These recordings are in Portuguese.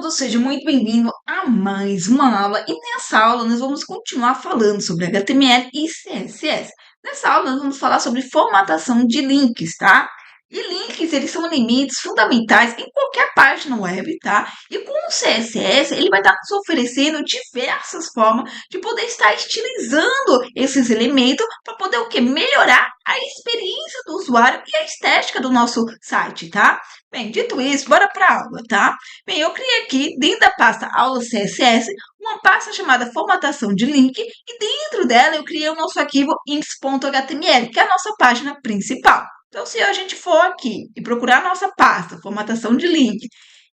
todos, seja muito bem-vindo a mais uma aula. E nessa aula nós vamos continuar falando sobre HTML e CSS. Nessa aula nós vamos falar sobre formatação de links, tá? E links, eles são elementos fundamentais em qualquer página web, tá? E com o CSS, ele vai estar nos oferecendo diversas formas de poder estar estilizando esses elementos para poder o quê? Melhorar a experiência do usuário e a estética do nosso site, tá? Bem, dito isso, bora para a aula, tá? Bem, eu criei aqui, dentro da pasta aula CSS, uma pasta chamada formatação de link, e dentro dela eu criei o nosso arquivo index.html, que é a nossa página principal. Então, se a gente for aqui e procurar a nossa pasta, formatação de link,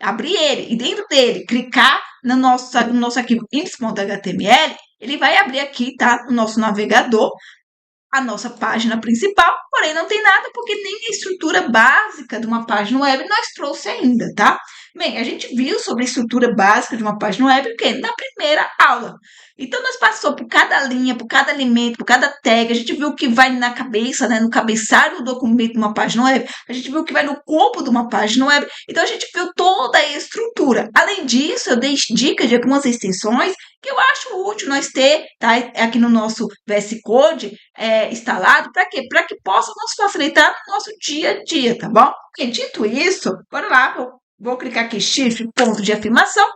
abrir ele e dentro dele clicar no nosso arquivo index.html, ele vai abrir aqui, tá? No nosso navegador, a nossa página principal, porém não tem nada porque nem a estrutura básica de uma página web nós trouxe ainda, tá? Bem, a gente viu sobre a estrutura básica de uma página web na primeira aula. Então, nós passamos por cada linha, por cada elemento, por cada tag, a gente viu o que vai na cabeça, né, no cabeçalho do documento de uma página web, a gente viu o que vai no corpo de uma página web, então a gente viu toda a estrutura. Além disso, eu dei dicas de algumas extensões que eu acho útil nós ter, tá, aqui no nosso VS Code instalado, para quê? Para que possa nos facilitar no nosso dia a dia, tá bom? E dito isso, bora lá, vou clicar aqui, Shift, ponto de afirmação,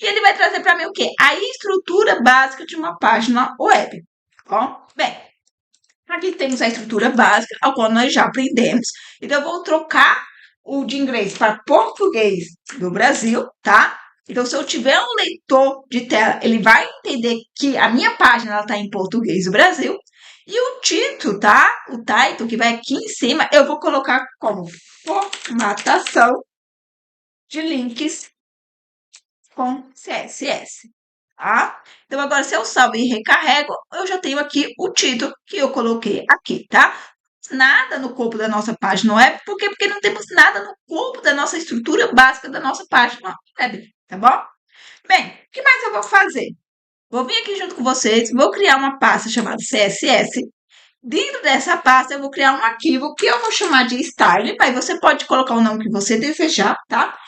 e ele vai trazer para mim o quê? A estrutura básica de uma página web, tá bom? Bem, aqui temos a estrutura básica, a qual nós já aprendemos, então eu vou trocar o de inglês para português do Brasil, tá? Então, se eu tiver um leitor de tela, ele vai entender que a minha página está em português do Brasil. E o título, tá? O title, que vai aqui em cima, eu vou colocar como formatação de links com CSS, tá? Então, agora, se eu salvo e recarrego, eu já tenho aqui o título que eu coloquei aqui, tá? Nada no corpo da nossa página web, por quê? Porque não temos nada no corpo da nossa estrutura básica da nossa página web, tá bom? Bem, o que mais eu vou fazer? Vou vir aqui junto com vocês, vou criar uma pasta chamada CSS. Dentro dessa pasta, eu vou criar um arquivo que eu vou chamar de style, mas você pode colocar o nome que você desejar, tá?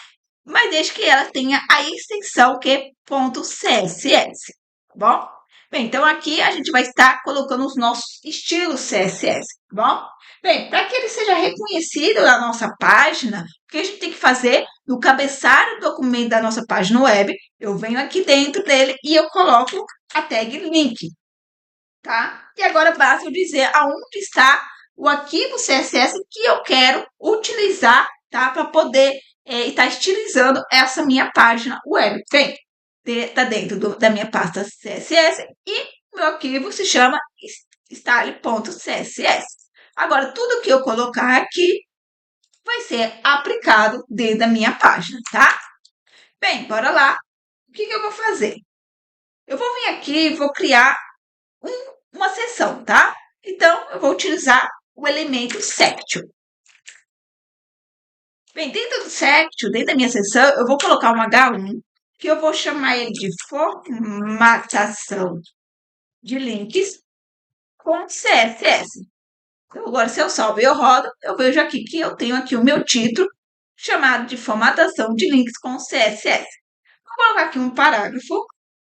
Mas desde que ela tenha a extensão que é .css, tá bom? Bem, então aqui a gente vai estar colocando os nossos estilos CSS, tá bom? Bem, para que ele seja reconhecido na nossa página, o que a gente tem que fazer no cabeçalho do documento da nossa página web, eu venho aqui dentro dele e eu coloco a tag link, tá? E agora basta eu dizer aonde está o arquivo CSS que eu quero utilizar, tá? Para poder estar estilizando essa minha página web. Bem, está dentro da minha pasta CSS e meu arquivo se chama style.css. Agora, tudo que eu colocar aqui vai ser aplicado dentro da minha página, tá? Bem, bora lá. O que eu vou fazer? Eu vou vir aqui e vou criar uma seção, tá? Então, eu vou utilizar o elemento section. Bem, dentro do section, dentro da minha seção, eu vou colocar um H1, que eu vou chamar ele de formatação de links com CSS. Então, agora, se eu salvo e eu rodo, eu vejo aqui que eu tenho aqui o meu título, chamado de formatação de links com CSS. Vou colocar aqui um parágrafo,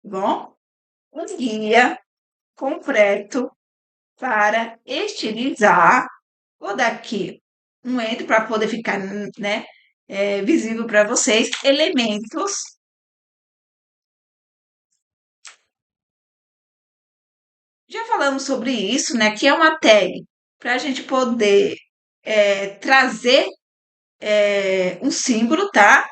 bom? Um guia completo para estilizar. Vou dar aqui um enter para poder ficar, né, visível para vocês. Elementos já falamos sobre isso, né? Que é uma tag para a gente poder trazer um símbolo, tá?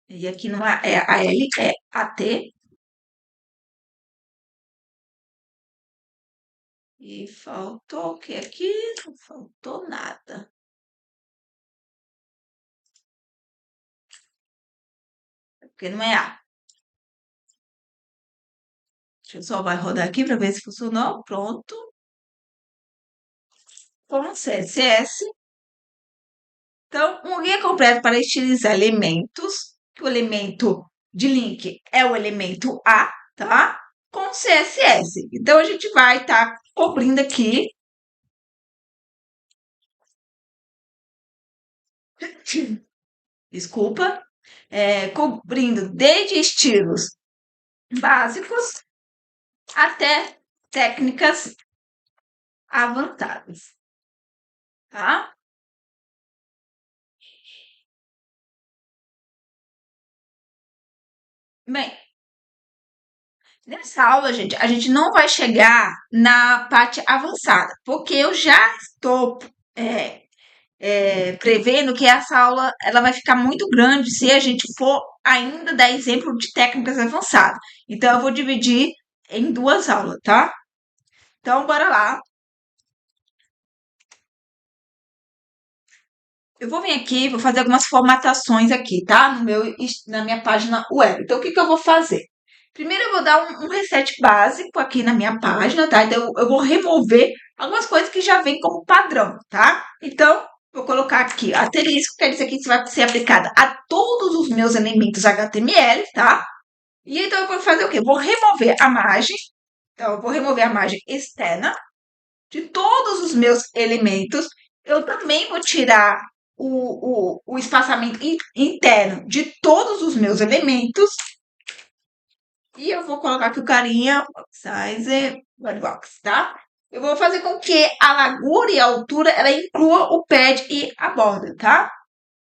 E aqui não é a L, é a T. E faltou o que aqui? Não faltou nada. Porque não é A. Deixa eu só vai rodar aqui para ver se funcionou. Pronto. Com CSS. Então, um guia completo para estilizar elementos. Que o elemento de link é o elemento A, tá? com CSS. Então, a gente vai estar cobrindo aqui. Desculpa. Cobrindo desde estilos básicos até técnicas avançadas, tá? Bem, nessa aula, gente, a gente não vai chegar na parte avançada, porque eu já estou é, prevendo que essa aula ela vai ficar muito grande se a gente for ainda dar exemplo de técnicas avançadas. Então, eu vou dividir em duas aulas, tá? Então, bora lá. Eu vou vir aqui, vou fazer algumas formatações aqui, tá? Na minha página web. Então, o que que eu vou fazer? Primeiro, eu vou dar um reset básico aqui na minha página, tá? Então, eu vou remover algumas coisas que já vêm como padrão, tá? Então, vou colocar aqui asterisco, quer dizer que isso vai ser aplicado a todos os meus elementos HTML, tá? E então, eu vou fazer o quê? Vou remover a margem. Então, eu vou remover a margem externa de todos os meus elementos. Eu também vou tirar o espaçamento interno de todos os meus elementos. E eu vou colocar aqui o carinha size box, tá? Eu vou fazer com que a largura e a altura ela inclua o pad e a borda, tá?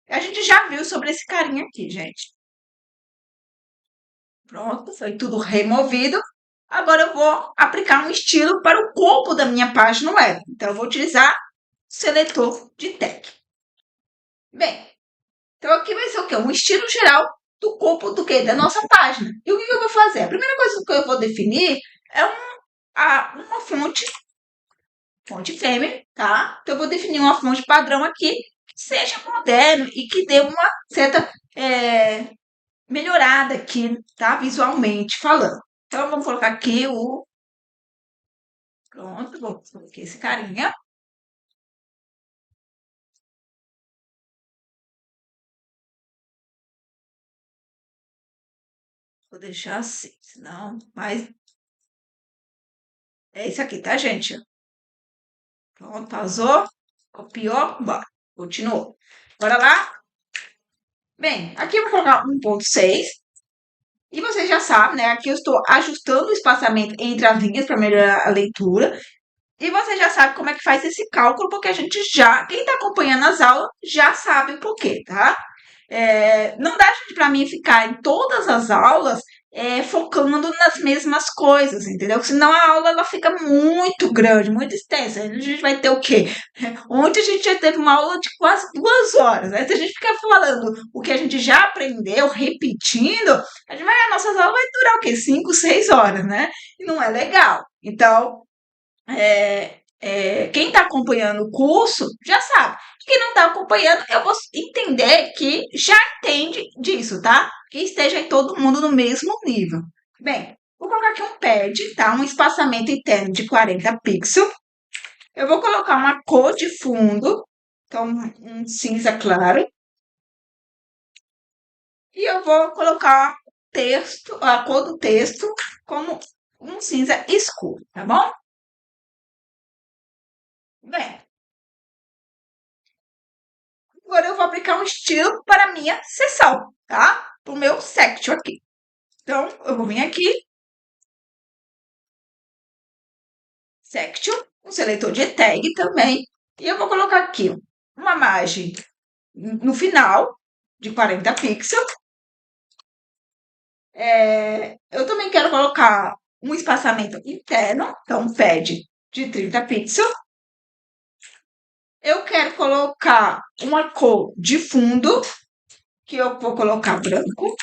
A gente já viu sobre esse carinha aqui, gente. Pronto, foi tudo removido. Agora eu vou aplicar um estilo para o corpo da minha página web. Então, eu vou utilizar seletor de tag. Bem, então aqui vai ser o quê? Um estilo geral do corpo do quê? Da nossa página. E o que eu vou fazer? A primeira coisa que eu vou definir é uma fonte fêmea, tá? Então eu vou definir uma fonte padrão aqui que seja moderno e que dê uma certa melhorada aqui, tá? Visualmente falando. Então vamos colocar aqui o pronto, vou colocar aqui esse carinha. Vou deixar assim, senão, mas é isso aqui, tá, gente? Pronto, pausou, copiou, bora. Continuou. Bora lá? Bem, aqui eu vou colocar 1.6. E vocês já sabem, né? Aqui eu estou ajustando o espaçamento entre as linhas para melhorar a leitura. E você já sabe como é que faz esse cálculo, porque a gente já, quem está acompanhando as aulas, já sabe o porquê, tá? Não dá, gente, para mim ficar em todas as aulas focando nas mesmas coisas, entendeu? Senão a aula ela fica muito grande, muito extensa. A gente vai ter o quê? Ontem a gente já teve uma aula de quase 2 horas, né? Se a gente ficar falando o que a gente já aprendeu, repetindo, a nossas aulas vai durar o quê? 5, 6 horas, né? E não é legal. Então, quem está acompanhando o curso já sabe. Quem não está acompanhando, eu vou entender que já entende disso, tá? Que esteja aí todo mundo no mesmo nível. Bem, vou colocar aqui um pad, tá? Um espaçamento interno de 40 pixels. Eu vou colocar uma cor de fundo, então um cinza claro. E eu vou colocar texto, a cor do texto como um cinza escuro, tá bom? Bem, agora eu vou aplicar um estilo para a minha seção, tá? Para o meu section aqui. Então, eu vou vir aqui, section, um seletor de tag também, e eu vou colocar aqui uma margem no final de 40 pixels. Eu também quero colocar um espaçamento interno, então um pad de 30 pixels. Eu quero colocar uma cor de fundo, que eu vou colocar branco.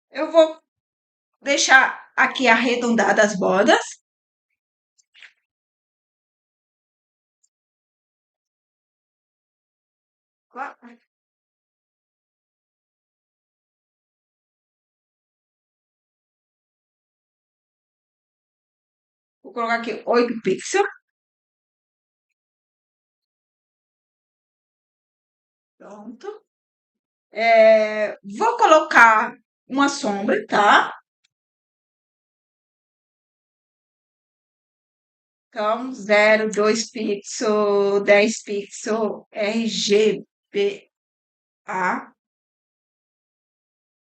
Eu vou deixar aqui arredondadas as bordas. Vou colocar aqui 8 pixels. Pronto. Vou colocar uma sombra, tá? Então, 0, 2 pixel, 10 pixel, RGBA.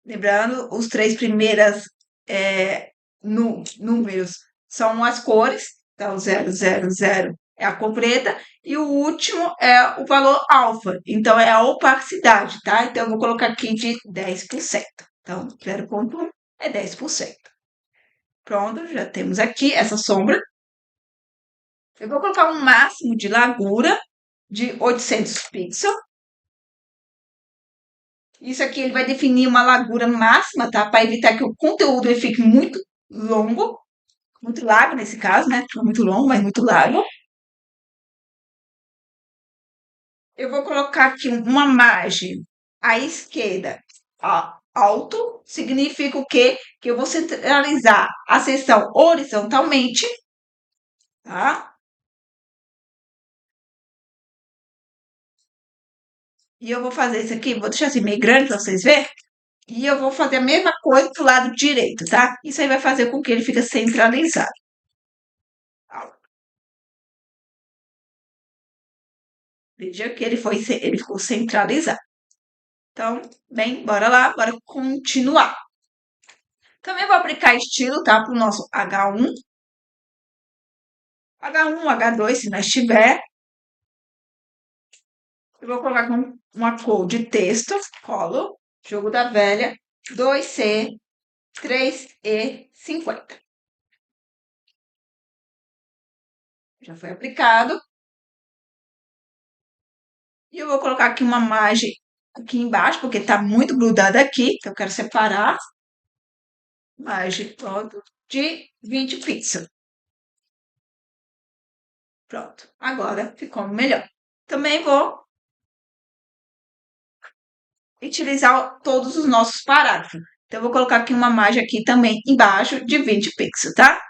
Lembrando, os três primeiros números são as cores. Então, 000 é a cor preta. E o último é o valor alfa. Então, é a opacidade, tá? Então, eu vou colocar aqui de 10%. Então, 0,1 é 10%. Pronto, já temos aqui essa sombra. Eu vou colocar um máximo de largura de 800 pixels. Isso aqui ele vai definir uma largura máxima, tá? Para evitar que o conteúdo ele fique muito largo nesse caso, né? Não muito longo, mas muito largo. Eu vou colocar aqui uma margem à esquerda, alto, significa o quê? Que eu vou centralizar a seção horizontalmente, tá? E eu vou fazer isso aqui, vou deixar assim meio grande para vocês verem. E eu vou fazer a mesma coisa pro lado direito, tá? Isso aí vai fazer com que ele fique centralizado. Veja que ele ficou centralizado. Então, bem, bora lá, bora continuar. Também vou aplicar estilo, tá? Para o nosso H1. H1, H2, se nós tiver. Eu vou colocar com uma cor de texto, colo, jogo da velha, 2C, 3E50. Já foi aplicado. E eu vou colocar aqui uma margem aqui embaixo, porque está muito grudada aqui, então eu quero separar. Margem, pronto, de 20 pixels. Pronto, agora ficou melhor. Também vou utilizar todos os nossos parágrafos. Então, eu vou colocar aqui uma margem aqui também embaixo de 20 pixels, tá?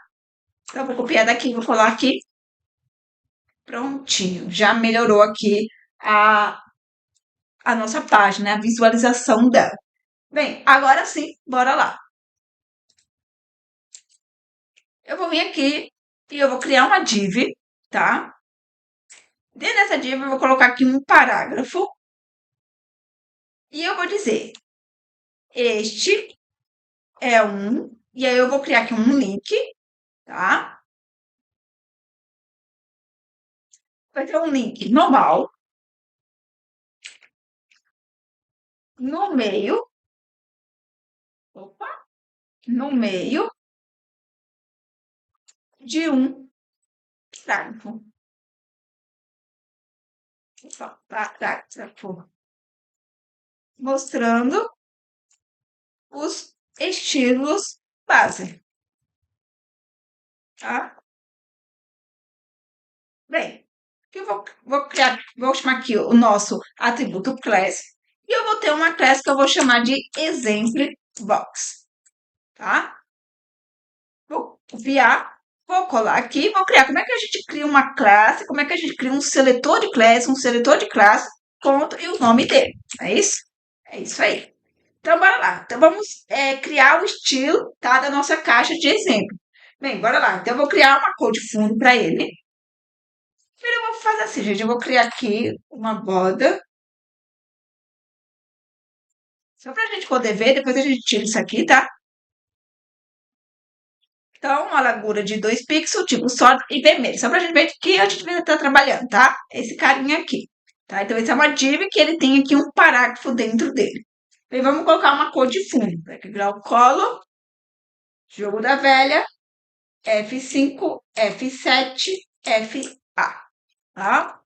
Então, eu vou copiar daqui, vou colar aqui. Prontinho, já melhorou aqui a nossa página, a visualização dela. Bem, agora sim, bora lá. Eu vou vir aqui e eu vou criar uma div, tá? Dentro dessa div eu vou colocar aqui um parágrafo. E eu vou dizer, este é um... E aí eu vou criar aqui um link, tá? Vai ter um link normal. No meio, opa, no meio de um parágrafo. Parágrafo. Mostrando os estilos base, tá? Bem, eu vou chamar aqui o nosso atributo class e eu vou ter uma class que eu vou chamar de example box, tá? Vou copiar, vou colar aqui, vou criar. Como é que a gente cria uma classe? Como é que a gente cria um seletor de classe, ponto e o nome dele? É isso? É isso aí. Então, bora lá. Então, vamos criar o estilo, tá, da nossa caixa de exemplo. Bem, bora lá. Então, eu vou criar uma cor de fundo para ele. Primeiro, eu vou fazer assim, gente. Eu vou criar aqui uma borda. Só para a gente poder ver, depois a gente tira isso aqui, tá? Então, uma largura de 2 pixels, tipo sólido e vermelho. Só para a gente ver que a gente vai estar trabalhando, tá? Esse carinha aqui. Tá? Então, esse é uma div que ele tem aqui um parágrafo dentro dele. Bem, vamos colocar uma cor de fundo. Vai criar o colo, jogo da velha, F5, F7, FA, tá?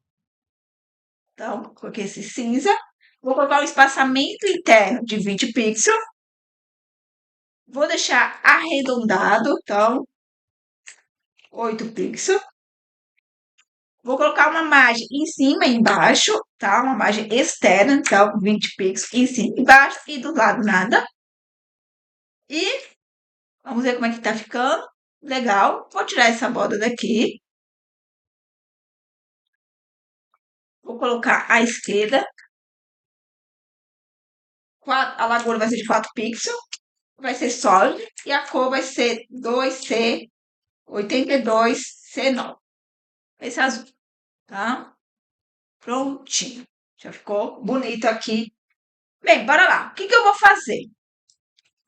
Então, coloquei esse cinza. Vou colocar um espaçamento interno de 20 pixels. Vou deixar arredondado, então, 8 pixels. Vou colocar uma margem em cima e embaixo, tá? Uma margem externa, então, 20 pixels em cima e embaixo e do lado nada. E vamos ver como é que tá ficando. Legal. Vou tirar essa borda daqui. Vou colocar à esquerda. A largura vai ser de 4 pixels. vai ser sólido e a cor vai ser 2C82C9. Esse azul, tá? Prontinho. Já ficou bonito aqui. Bem, bora lá. O que que eu vou fazer?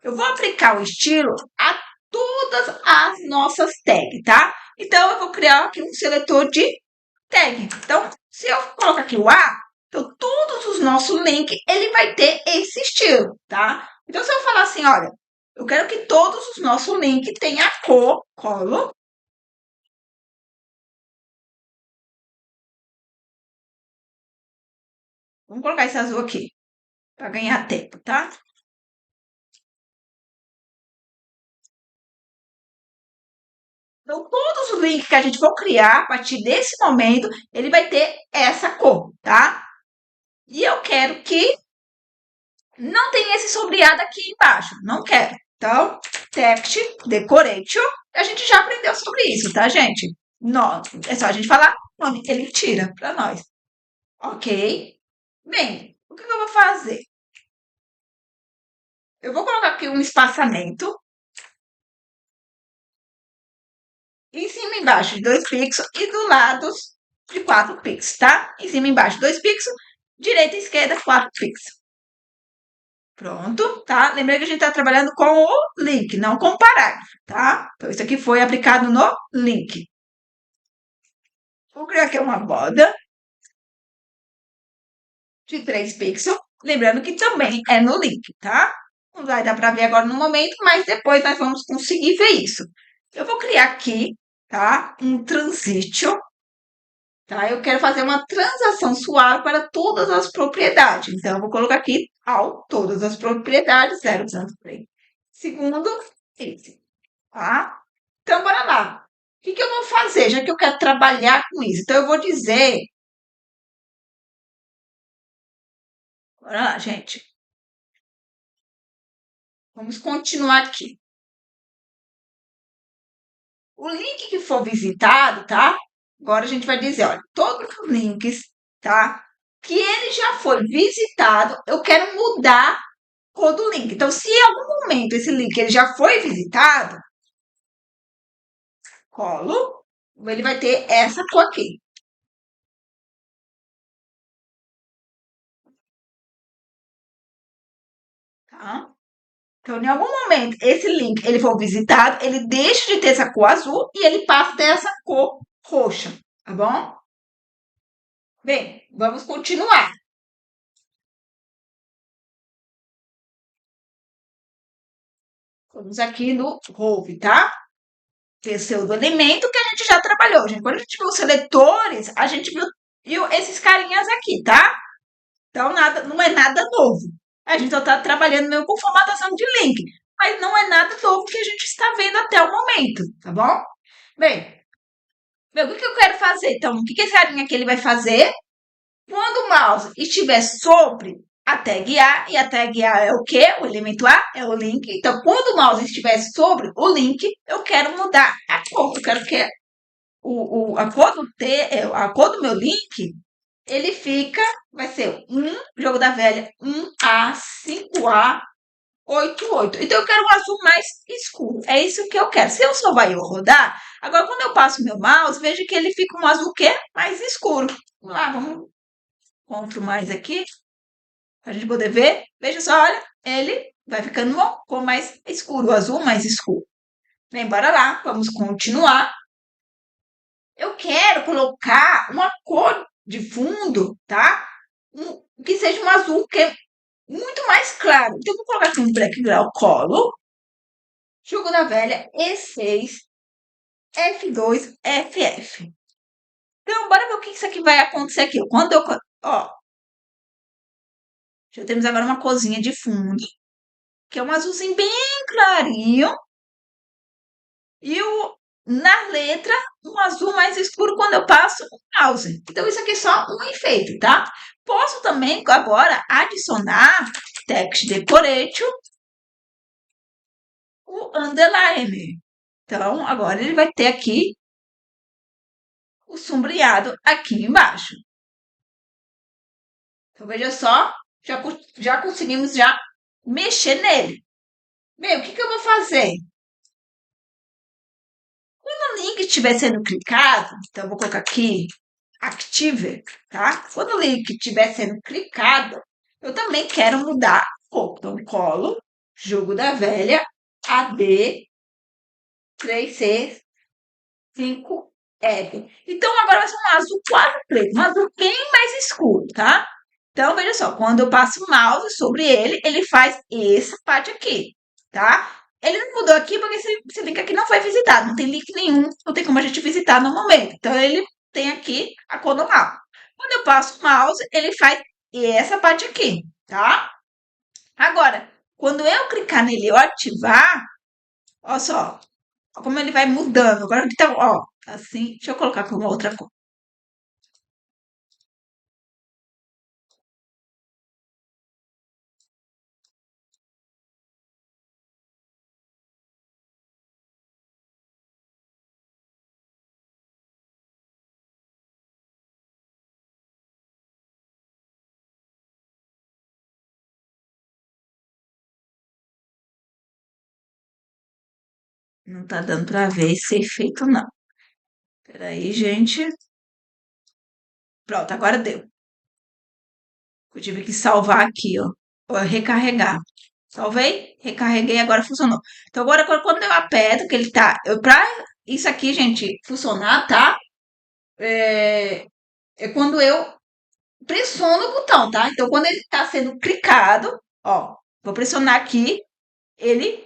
Eu vou aplicar o estilo a todas as nossas tags, tá? Então, eu vou criar aqui um seletor de tag. Então, se eu colocar aqui o A, então todos os nossos links, ele vai ter esse estilo, tá? Então, se eu falar assim, olha, eu quero que todos os nossos links tenham a cor color. Vamos colocar esse azul aqui, para ganhar tempo, tá? Então, todos os links que a gente for criar a partir desse momento, ele vai ter essa cor, tá? E eu quero que não tenha esse sombreado aqui embaixo. Não quero. Então, text decoration. A gente já aprendeu sobre isso, tá, gente? Não, é só a gente falar o nome, ele tira para nós. Ok? Bem, o que eu vou fazer? Eu vou colocar aqui um espaçamento em cima e embaixo de 2 pixels e do lado de 4 pixels, tá? Em cima e embaixo 2 pixels, direita e esquerda 4 pixels. Pronto, tá? Lembrei que a gente está trabalhando com o link, não com o parágrafo, tá? Então, isso aqui foi aplicado no link. Vou criar aqui uma borda de 3 pixels, lembrando que também é no link, tá? Não vai dar para ver agora no momento, mas depois nós vamos conseguir ver isso. Eu vou criar aqui, tá? Um transition, tá? Eu quero fazer uma transação suave para todas as propriedades. Então, eu vou colocar aqui ao todas as propriedades, 0 tanto frame. Segundo, esse, tá? Então, bora lá. O que que eu vou fazer, já que eu quero trabalhar com isso? Então, eu vou dizer... Bora lá, gente. Vamos continuar aqui. O link que for visitado, tá? Agora a gente vai dizer, olha, todos os links, tá? Que ele já foi visitado, eu quero mudar a cor do link. Então, se em algum momento esse link ele já foi visitado, colo, ele vai ter essa cor aqui. Tá? Então, em algum momento, esse link ele for visitado, ele deixa de ter essa cor azul e ele passa a ter essa cor roxa, tá bom? Bem, vamos continuar. Vamos aqui no Rove, tá? Pseudo-elemento que a gente já trabalhou, gente. Quando a gente viu os seletores, a gente viu esses carinhas aqui, tá? Então, nada, não é nada novo. A gente só está trabalhando mesmo com formatação de link, mas não é nada novo que a gente está vendo até o momento, tá bom? Bem, o que eu quero fazer? Então, o que esse carinha aqui ele vai fazer? Quando o mouse estiver sobre a tag A, e a tag A é o quê? O elemento A é o link. Então, quando o mouse estiver sobre o link, eu quero mudar a cor. Eu quero que a cor a cor do meu link, ele fica, vai ser jogo da velha, 1A, 5A, 8. Então, eu quero um azul mais escuro. É isso que eu quero. Se eu só vai rodar, agora quando eu passo meu mouse, veja que ele fica um azul que mais escuro. Vamos lá, vamos encontro mais aqui, para a gente poder ver. Veja só, olha, ele vai ficando uma cor mais escuro, o azul mais escuro. Bem, bora lá, vamos continuar. Eu quero colocar uma cor de fundo, tá? Que seja um azul que é muito mais claro. Então, eu vou colocar aqui um background color, jogo da velha, E6, F2, FF. Então, bora ver o que isso aqui vai acontecer aqui. Quando eu... Ó, já temos agora uma corzinha de fundo, que é um azulzinho bem clarinho. E na letra, um azul mais escuro quando eu passo o mouse. Então, isso aqui é só um enfeite, tá? Posso também agora adicionar text decoration, o underline. Então, agora ele vai ter aqui o sombreado aqui embaixo. Então, veja só, já conseguimos já mexer nele. Bem, o que que eu vou fazer? O link estiver sendo clicado, então eu vou colocar aqui Active, tá? Quando o link estiver sendo clicado, eu também quero mudar a cor. Então, colo, jogo da velha, AD 3C5F. Então, agora vai ser um azul quase preto, um azul bem mais escuro, tá? Então, veja só, quando eu passo o mouse sobre ele, ele faz essa parte aqui, tá? Ele não mudou aqui porque esse link aqui não foi visitado, não tem link nenhum, não tem como a gente visitar no momento. Então, ele tem aqui a cor normal. Quando eu passo o mouse, ele faz essa parte aqui, tá? Agora, quando eu clicar nele e eu ativar, olha só, ó como ele vai mudando. Agora que tá, ó, assim, deixa eu colocar com uma outra cor. Não tá dando pra ver esse efeito, não. Peraí, gente. Pronto, agora deu. Eu tive que salvar aqui, ó. Ó, recarregar. Salvei, recarreguei, agora funcionou. Então, agora, quando eu aperto, que ele tá. Pra isso aqui, gente, funcionar, tá? É, é quando eu pressiono o botão, tá? Então, quando ele tá sendo clicado, ó, vou pressionar aqui, ele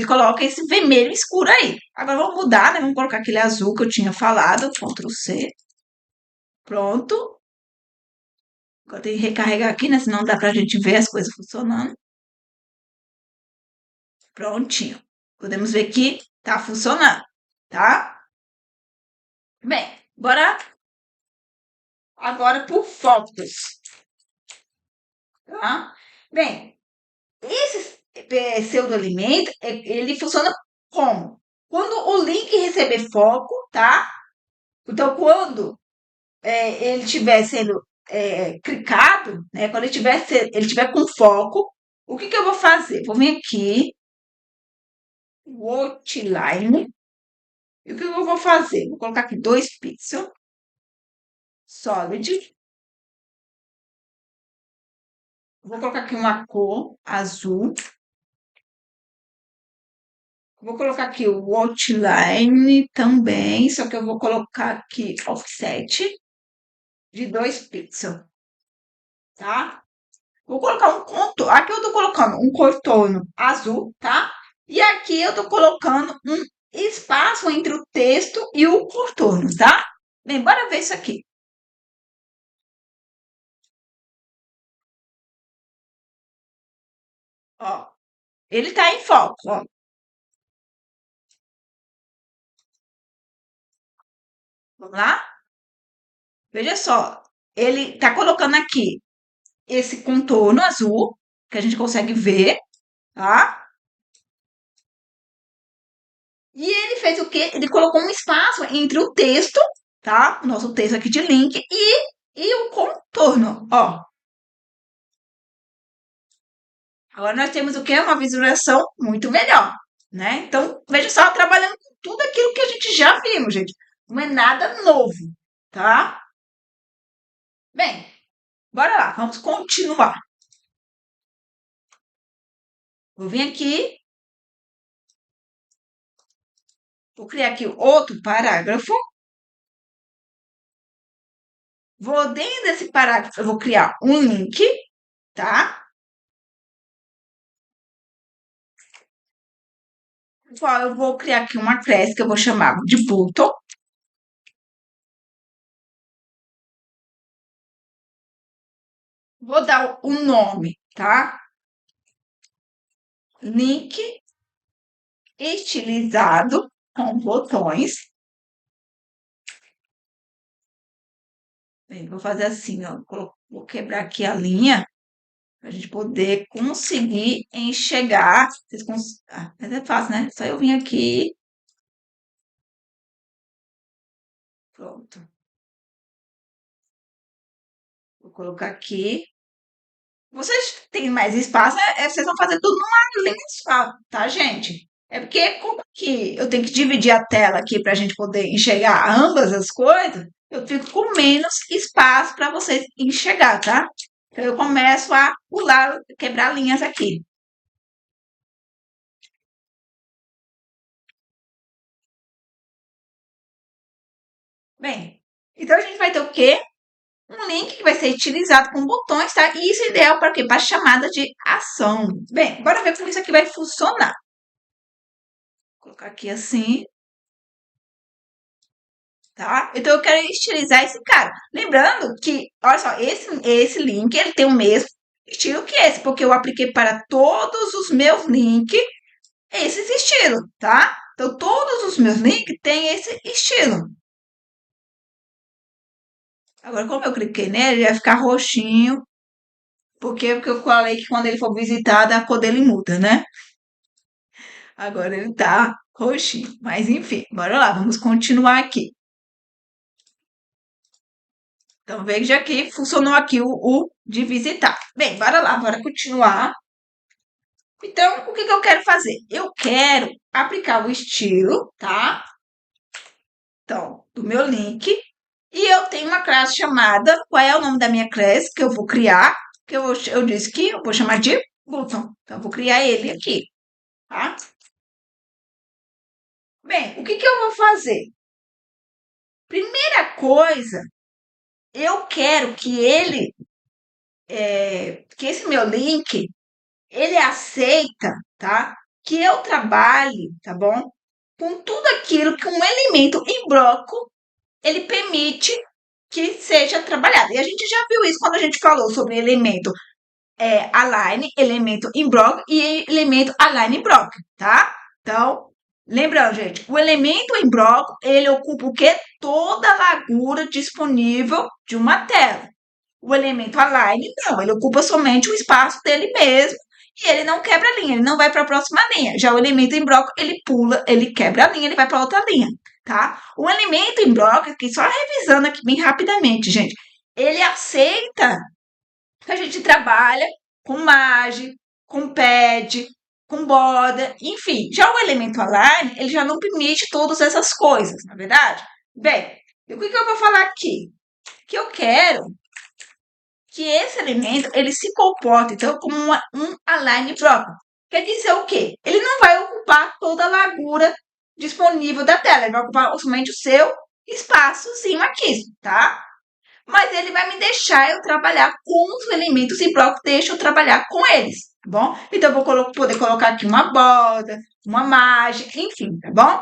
coloca esse vermelho escuro aí. Agora, vamos mudar, né? Vamos colocar aquele azul que eu tinha falado. Ctrl C. Pronto. Agora tem que recarregar aqui, né? Senão não dá pra gente ver as coisas funcionando. Prontinho. Podemos ver que tá funcionando, tá? Bem, bora agora por fotos, tá? Bem, esse pseudo-alimento, ele funciona como? Quando o link receber foco, tá? Então, quando ele estiver sendo clicado, né? Quando ele tiver com foco, o que que eu vou fazer? Vou vir aqui, Outline. E o que eu vou fazer? Vou colocar aqui 2 pixels, solid. Vou colocar aqui uma cor azul. Vou colocar aqui o outline também, só que eu vou colocar aqui offset de 2 pixels, tá? Vou colocar um contorno. Aqui eu tô colocando um contorno azul, tá? E aqui eu tô colocando um espaço entre o texto e o contorno, tá? Bem, bora ver isso aqui. Ó, ele tá em foco, ó. Vamos lá? Veja só. Ele tá colocando aqui esse contorno azul, que a gente consegue ver, tá? E ele fez o quê? Ele colocou um espaço entre o texto, tá? O nosso texto aqui de link e o contorno, ó. Agora nós temos o quê? Uma visualização muito melhor, né? Então, veja só, trabalhando com tudo aquilo que a gente já vimos, gente. Não é nada novo, tá? Bem, bora lá, vamos continuar. Vou vir aqui, vou criar aqui outro parágrafo. Vou dentro desse parágrafo, eu vou criar um link, tá? Qual eu vou criar aqui uma classe que eu vou chamar de button. Vou dar o nome, tá? Link estilizado com botões. Bem, vou fazer assim, ó. Vou quebrar aqui a linha para a gente poder conseguir enxergar. Mas é fácil, né? Só eu vim aqui. Pronto. Vou colocar aqui. Vocês têm mais espaço, vocês vão fazer tudo numa linha só, tá, gente? É porque como que eu tenho que dividir a tela aqui para a gente poder enxergar ambas as coisas, eu fico com menos espaço para vocês enxergar, tá? Então eu começo a pular, quebrar linhas aqui. Bem, então a gente vai ter o quê? Um link que vai ser utilizado com botões, tá? E isso é ideal para quê? Para chamada de ação. Bem, bora ver como isso aqui vai funcionar. Vou colocar aqui assim, tá? Então eu quero estilizar esse cara. Lembrando que, olha só, esse link ele tem o mesmo estilo que esse, porque eu apliquei para todos os meus links esses estilos, tá? Então todos os meus links têm esse estilo. Agora, como eu cliquei nele, ele vai ficar roxinho, porque eu falei que quando ele for visitado, a cor dele muda, né? Agora ele tá roxinho. Mas enfim, bora lá, vamos continuar aqui. Então veja que funcionou aqui o de visitar. Bem, bora lá, bora continuar. Então, o que que eu quero fazer? Eu quero aplicar o estilo, tá? Então, do meu link. E eu tenho uma classe chamada, qual é o nome da minha classe que eu vou criar? Que eu disse que eu vou chamar de button. Então, eu vou criar ele aqui, tá? Bem, o que que eu vou fazer? Primeira coisa, eu quero que que esse meu link, ele aceita, tá? Que eu trabalhe, tá bom? Com tudo aquilo que um elemento em bloco ele permite que seja trabalhado. E a gente já viu isso quando a gente falou sobre elemento align, elemento in block e elemento align in block, tá? Então, lembrando, gente, o elemento em bloco, ele ocupa o quê? Toda a largura disponível de uma tela. O elemento align, não, ele ocupa somente o espaço dele mesmo e ele não quebra a linha, ele não vai para a próxima linha. Já o elemento em bloco, ele pula, ele quebra a linha, ele vai para outra linha, tá? O elemento em bloco, aqui só revisando aqui bem rapidamente, gente, ele aceita que a gente trabalha com margem, com pad, com borda, enfim. Já o elemento align, ele já não permite todas essas coisas, na verdade? Bem, o que eu vou falar aqui? Que eu quero que esse elemento ele se comporta então como um align próprio. Quer dizer o quê? Ele não vai ocupar toda a largura disponível da tela, ele vai ocupar somente o seu espaçozinho aqui, tá? Mas ele vai me deixar eu trabalhar com os elementos em bloco, deixa eu trabalhar com eles, tá bom? Então eu vou poder colocar aqui uma borda, uma margem, enfim, tá bom?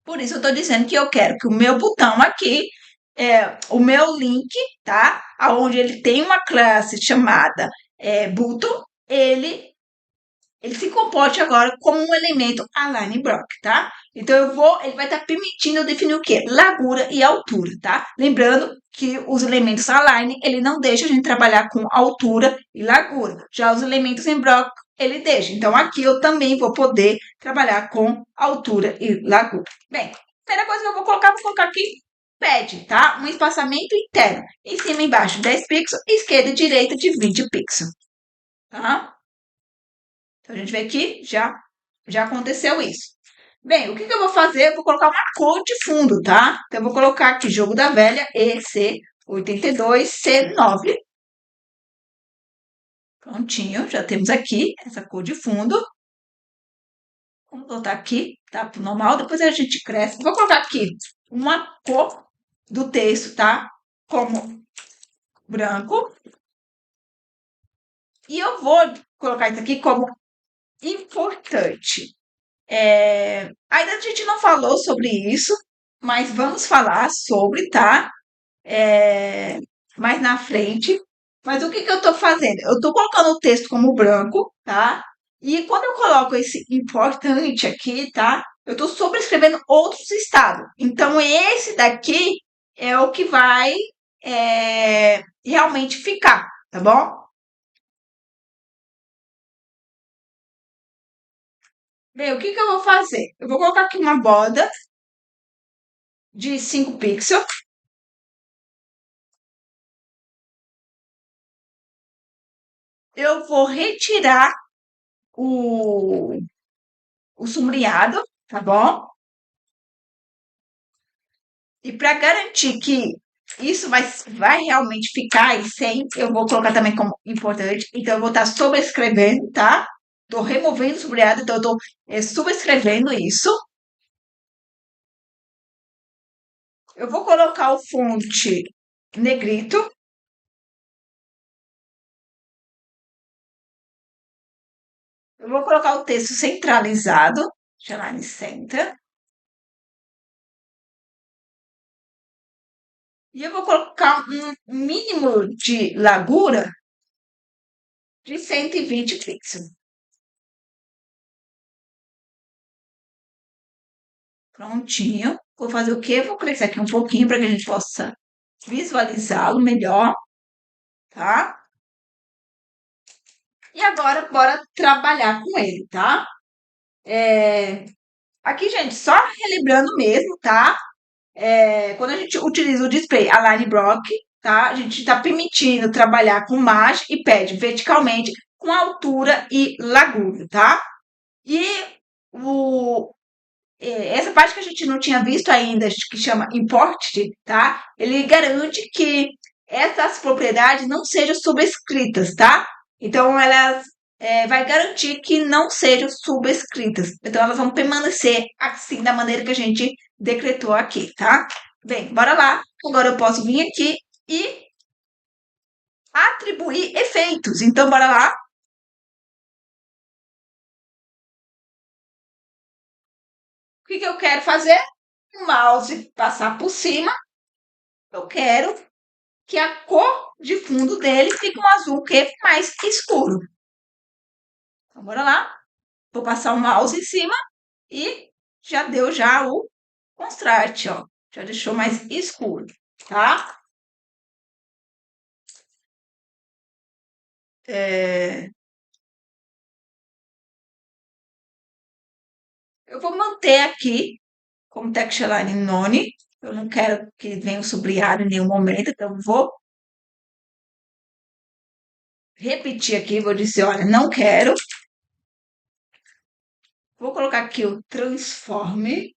Por isso eu estou dizendo que eu quero que o meu botão aqui, o meu link, tá? Onde ele tem uma classe chamada button, ele se comporte agora como um elemento align block, tá? Então ele vai estar permitindo eu definir o quê? Largura e altura, tá? Lembrando que os elementos align, ele não deixa a gente trabalhar com altura e largura. Já os elementos em bloco, ele deixa. Então aqui eu também vou poder trabalhar com altura e largura. Bem, primeira coisa que eu vou colocar aqui pad, tá? Um espaçamento interno. Em cima e embaixo 10 pixels, esquerda e direita de 20 pixels, tá? Então, a gente vê aqui, já aconteceu isso. Bem, o que eu vou fazer? Eu vou colocar uma cor de fundo, tá? Então, eu vou colocar aqui Jogo da Velha EC82C9. Prontinho, já temos aqui essa cor de fundo. Vamos botar aqui, tá? Pro normal, depois a gente cresce. Vou colocar aqui uma cor do texto, tá? Como branco. E eu vou colocar isso aqui como importante. Ainda a gente não falou sobre isso, mas vamos falar sobre, tá? Mais na frente. Mas o que que eu tô fazendo? Eu tô colocando o texto como branco, tá? E quando eu coloco esse importante aqui, tá? Eu tô sobrescrevendo outros estados. Então, esse daqui é o que vai realmente ficar, tá bom? Bem, o que que eu vou fazer? Eu vou colocar aqui uma borda de 5 pixels. eu vou retirar o, o sombreado, tá bom? E para garantir que isso vai realmente ficar e sem, eu vou colocar também como importante. Então, eu vou estar sobrescrevendo, tá? Estou removendo o sombreado, então eu estou subscrevendo isso. Eu vou colocar o fonte negrito. Eu vou colocar o texto centralizado, Gelane Center. E eu vou colocar um mínimo de largura de 120 pixels. Prontinho. Vou fazer o quê? Vou crescer aqui um pouquinho para que a gente possa visualizá-lo melhor, tá? E agora, bora trabalhar com ele, tá? Aqui, gente, só relembrando mesmo, tá? Quando a gente utiliza o display Align Block, tá? A gente está permitindo trabalhar com margem e pad verticalmente com altura e largura, tá? E o, essa parte que a gente não tinha visto ainda, que chama Import, tá? Ele garante que essas propriedades não sejam subscritas, tá? Então, elas vai garantir que não sejam subscritas. Então, elas vão permanecer assim, da maneira que a gente decretou aqui, tá? Bem, bora lá. Agora eu posso vir aqui e atribuir efeitos. Então, bora lá. O que eu quero fazer? O mouse passar por cima. Eu quero que a cor de fundo dele fique um azul que é mais escuro. Então, bora lá. Vou passar o mouse em cima e já deu já o contraste, ó. Já deixou mais escuro, tá? É, eu vou manter aqui como Textureline None. Eu não quero que venha o sombreado em nenhum momento, então vou repetir aqui, vou dizer, olha, não quero. Vou colocar aqui o Transforme.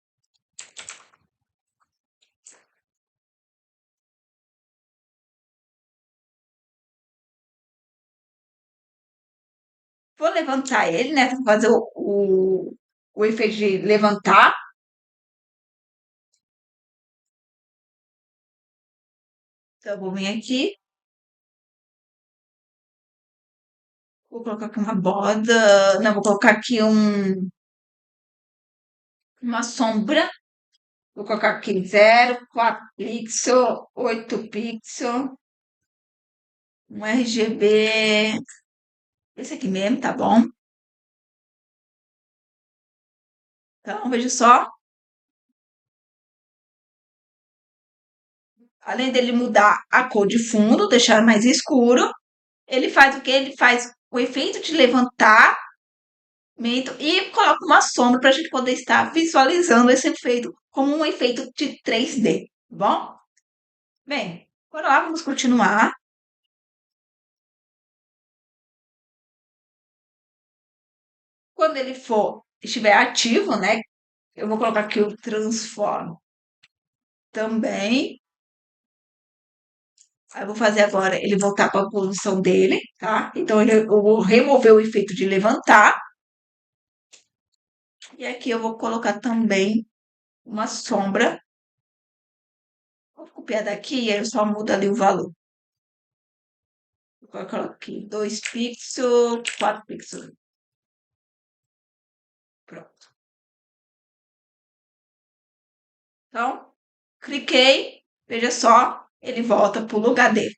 Vou levantar ele, né? Vou fazer o efeito de levantar. Então, eu vou vir aqui. Vou colocar aqui uma borda. Não, vou colocar aqui uma sombra. Vou colocar aqui 0, 4 pixels, 8 pixels. Um RGB. Esse aqui mesmo, tá bom? Então, veja só. Além dele mudar a cor de fundo, deixar mais escuro, ele faz o quê? Ele faz o efeito de levantamento e coloca uma sombra para a gente poder estar visualizando esse efeito como um efeito de 3D, tá bom? Bem, bora lá, vamos continuar. Quando ele estiver ativo, né? Eu vou colocar aqui o transform também. Aí eu vou fazer agora ele voltar para a posição dele, tá? Então eu vou remover o efeito de levantar. E aqui eu vou colocar também uma sombra. Vou copiar daqui e aí eu só mudo ali o valor. Vou colocar aqui 2 pixels, 4 pixels. Pronto. Então, cliquei, veja só, ele volta para o lugar dele.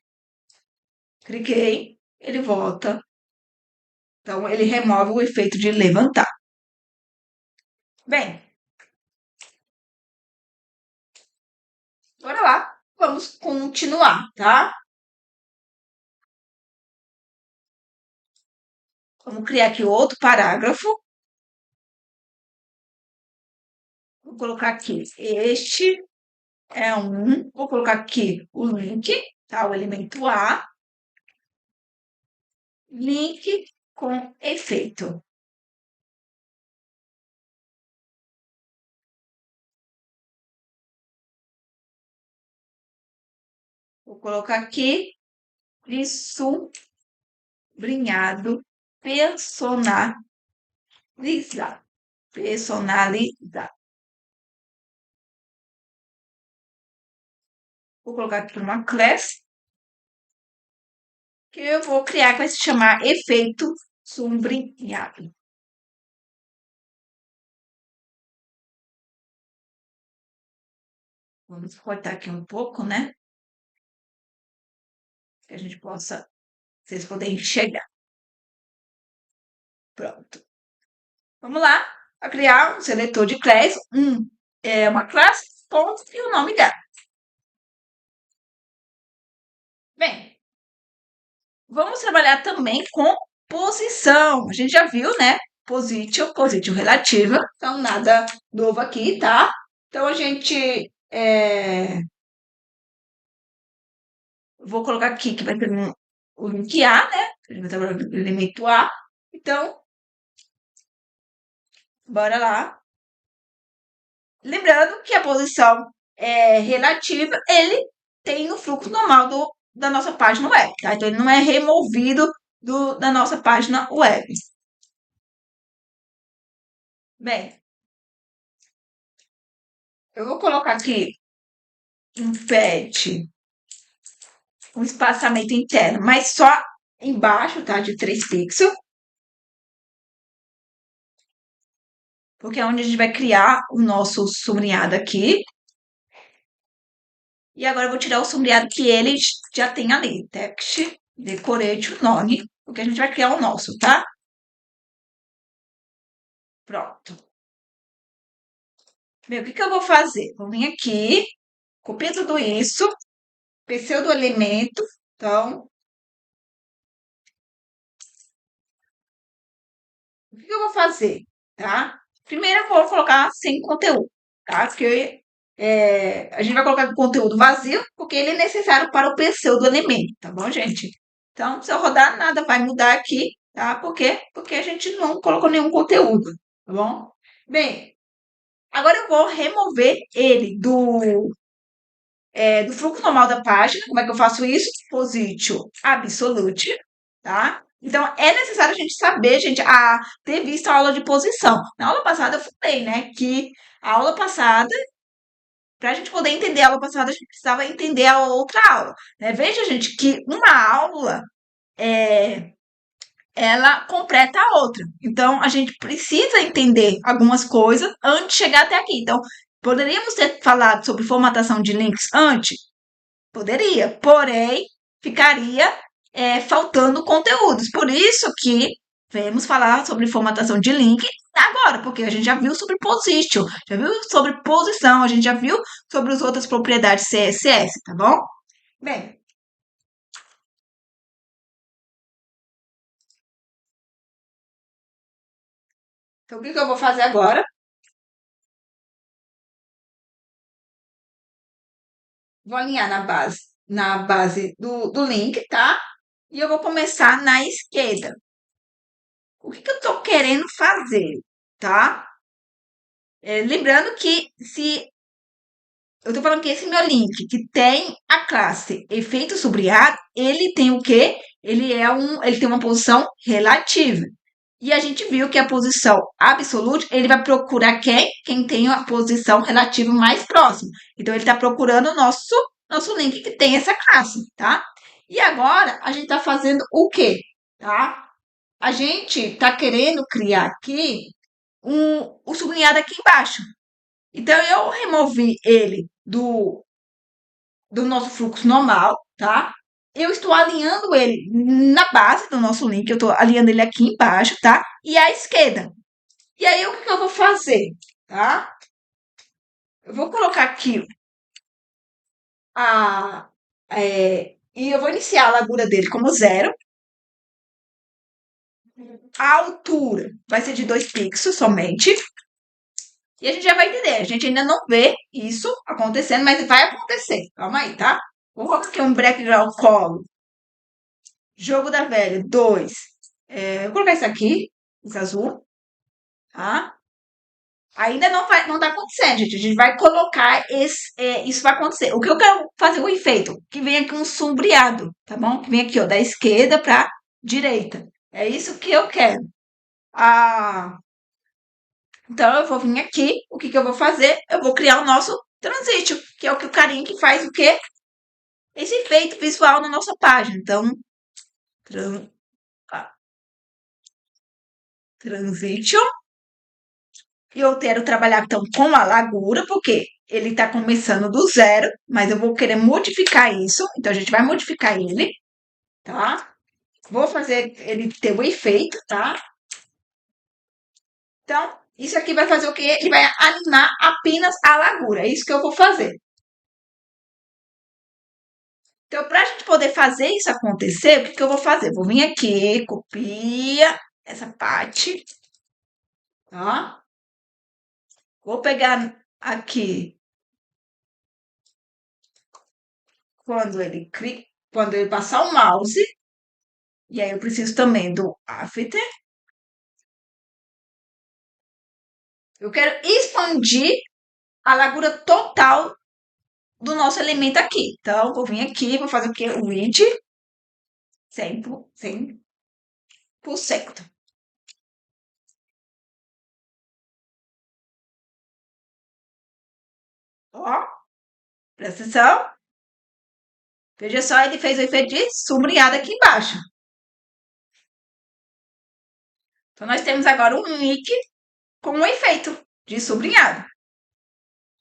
Cliquei, ele volta. Então, ele remove o efeito de levantar. Bem, bora lá. Vamos continuar, tá? Vamos criar aqui outro parágrafo. Vou colocar aqui, este é um. Vou colocar aqui o link, tá? O elemento A. link com efeito. Vou colocar aqui de sublinhado personalizado. Personalizado. Vou colocar aqui uma classe que eu vou criar, que vai se chamar efeito sublinhado. Vamos cortar aqui um pouco, né? Que a gente possa, vocês poderem enxergar. Pronto. Vamos lá, a criar um seletor de classe. É uma classe, ponto, e o nome dela. Bem, vamos trabalhar também com posição. A gente já viu, né? Position relativa. Então, nada novo aqui, tá? Então, a gente... vou colocar aqui que vai ter o link A, né? A gente vai trabalhar com o elemento A. Então, bora lá. Lembrando que a posição relativa, ele tem no fluxo normal da nossa página web, tá? Então, ele não é removido da nossa página web. Bem, eu vou colocar aqui um pet, um espaçamento interno, mas só embaixo, tá? De 3 pixels. Porque é onde a gente vai criar o nosso sombreado aqui. E agora eu vou tirar o sombreado que ele já tem ali. Text, decorate, nome. Porque a gente vai criar o nosso, tá? Pronto. Bem, o que eu vou fazer? Vou vir aqui, copiar tudo isso, pseudo elemento. Então, o que eu vou fazer? Tá? Primeiro eu vou colocar sem conteúdo, tá? Porque a gente vai colocar conteúdo vazio, porque ele é necessário para o pseudo elemento, tá bom, gente? Então, se eu rodar, nada vai mudar aqui, tá? Por quê? Porque a gente não colocou nenhum conteúdo, tá bom? Bem, agora eu vou remover ele do fluxo normal da página. Como é que eu faço isso? Position absolute, tá? Então, é necessário a gente saber, gente, ter visto a aula de posição. Na aula passada eu falei, né, que a aula passada, para a gente poder entender a aula passada, a gente precisava entender a outra aula, né? Veja, gente, que uma aula, ela completa a outra. Então, a gente precisa entender algumas coisas antes de chegar até aqui. Então, poderíamos ter falado sobre formatação de links antes? Poderia, porém, ficaria faltando conteúdos. Por isso que vamos falar sobre formatação de link agora, porque a gente já viu sobre position, já viu sobre posição, a gente já viu sobre as outras propriedades CSS, tá bom? Bem, então o que eu vou fazer agora? Vou alinhar na base do link, tá? E eu vou começar na esquerda. O que eu estou querendo fazer, tá? Lembrando que se eu tô falando que esse meu link, que tem a classe efeito sombreado, ele tem o quê? Ele tem uma posição relativa. E a gente viu que a posição absolute, ele vai procurar quem? Quem tem a posição relativa mais próxima. Então, ele está procurando o nosso link que tem essa classe, tá? E agora, a gente está fazendo o quê? Tá? A gente está querendo criar aqui o sublinhado aqui embaixo. Então, eu removi ele do nosso fluxo normal, tá? Eu estou alinhando ele na base do nosso link, eu estou alinhando ele aqui embaixo, tá? E à esquerda. E aí, o que eu vou fazer, tá? Eu vou colocar aqui e eu vou iniciar a largura dele como 0. A altura vai ser de 2 pixels somente. E a gente já vai entender. A gente ainda não vê isso acontecendo, mas vai acontecer. Calma aí, tá? Vou colocar aqui um background color Jogo da velha, 2. Vou colocar isso aqui, esse azul, tá? Ainda não tá acontecendo, gente. A gente vai colocar isso vai acontecer. O que eu quero fazer o efeito? Que venha aqui um sombreado, tá bom? Que venha aqui, ó, da esquerda pra direita. É isso que eu quero. Ah, então eu vou vir aqui, o que que eu vou fazer? Eu vou criar o nosso transition, que é o que o carinha que faz o quê? Esse efeito visual na nossa página. Então, tran, ah, transition. E eu quero trabalhar então com a largura, porque ele está começando do zero, mas eu vou querer modificar isso. Então a gente vai modificar ele, tá? Vou fazer ele ter o efeito, tá? Então, isso aqui vai fazer o quê? Ele vai animar apenas a largura. É isso que eu vou fazer. Então, para a gente poder fazer isso acontecer, o que que eu vou fazer? Vou vir aqui, copia essa parte, tá? Vou pegar aqui quando ele passar o mouse, e aí eu preciso também do after. Eu quero expandir a largura total do nosso elemento aqui. Então, vou vir aqui, vou fazer o quê? O width 100%. Ó, presta atenção. Veja só, ele fez o efeito de sombreado aqui embaixo. Então, nós temos agora um nick com um efeito de sublinhado.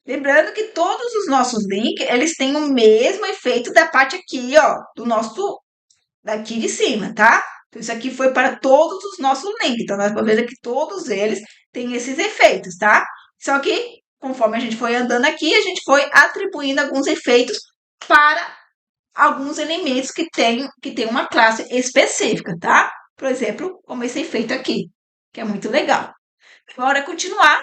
Lembrando que todos os nossos links, eles têm o mesmo efeito da parte aqui, ó, do nosso, daqui de cima, tá? Então, isso aqui foi para todos os nossos links. Então, nós podemos ver que todos eles têm esses efeitos, tá? Só que, conforme a gente foi andando aqui, a gente foi atribuindo alguns efeitos para alguns elementos que tem uma classe específica, tá? Por exemplo, como esse efeito aqui, que é muito legal. Bora continuar.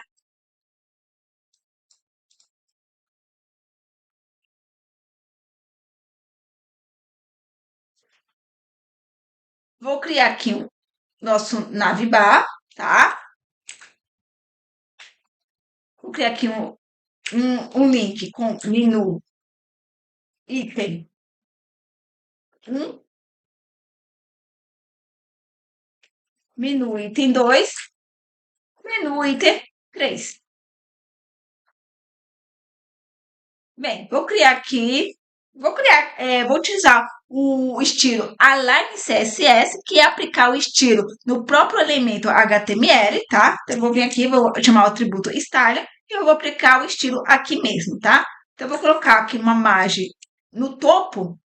Vou criar aqui o nosso navbar, tá? Vou criar aqui um link com menu item 1, menu item 2, menu item 3. Bem, vou utilizar o estilo Align CSS, que é aplicar o estilo no próprio elemento HTML, tá? Então, eu vou vir aqui, vou chamar o atributo Style, e eu vou aplicar o estilo aqui mesmo, tá? Então, eu vou colocar aqui uma margem no topo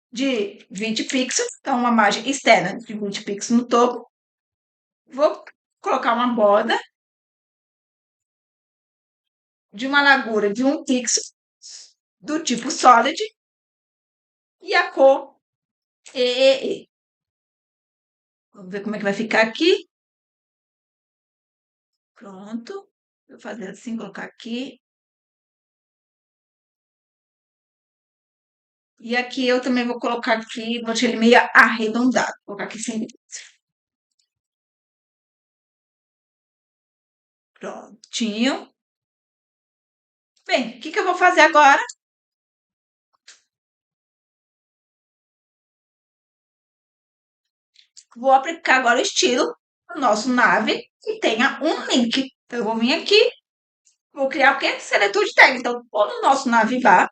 de 20 pixels, então uma margem externa de 20 pixels no topo. Vou colocar uma borda de uma largura de 1 pixel do tipo solid e a cor EEE. Vamos ver como é que vai ficar aqui. Pronto. Vou fazer assim, colocar aqui. E aqui eu também vou colocar aqui, vou deixar ele meio arredondado. Vou colocar aqui sem. Prontinho. Bem, o que que eu vou fazer agora? Vou aplicar agora o estilo no nosso nave que tenha um link. Então, eu vou vir aqui, vou criar o quê? Seletor de tag. Então, todo o nosso navbar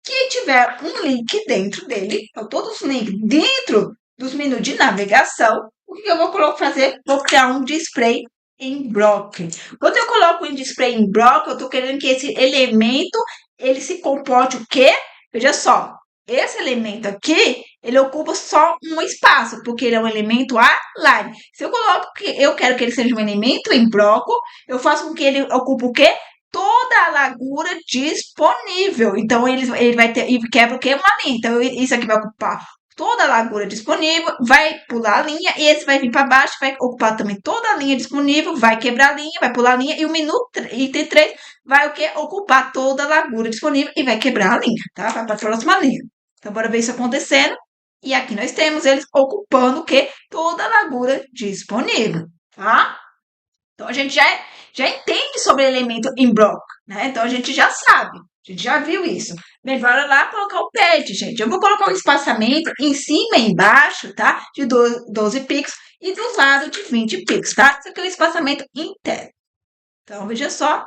que tiver um link dentro dele, então todos os links dentro dos menus de navegação, o que eu vou fazer? Vou criar um display em block. Quando eu coloco um display em block, eu estou querendo que esse elemento ele se comporte o quê? Veja só, esse elemento aqui, ele ocupa só um espaço, porque ele é um elemento align. Se eu coloco que eu quero que ele seja um elemento em bloco, eu faço com que ele ocupe o quê? Toda a largura disponível. Então, ele vai ter, e quebra o quê? Uma linha. Então, isso aqui vai ocupar toda a largura disponível, vai pular a linha, e esse vai vir para baixo, vai ocupar também toda a linha disponível, vai quebrar a linha, vai pular a linha, e o menu item 3 vai o quê? Ocupar toda a largura disponível e vai quebrar a linha, tá? Vai para a próxima linha. Então, bora ver isso acontecendo. E aqui nós temos eles ocupando o quê? Toda a largura disponível, tá? Então a gente já entende sobre elemento em bloco, né? Então a gente já sabe, a gente já viu isso. Bem, bora lá colocar o pad, gente. Eu vou colocar o espaçamento em cima e embaixo, tá? De 12 pixels e do lado de 20 pixels, tá? Isso aqui é o espaçamento interno. Então, veja só,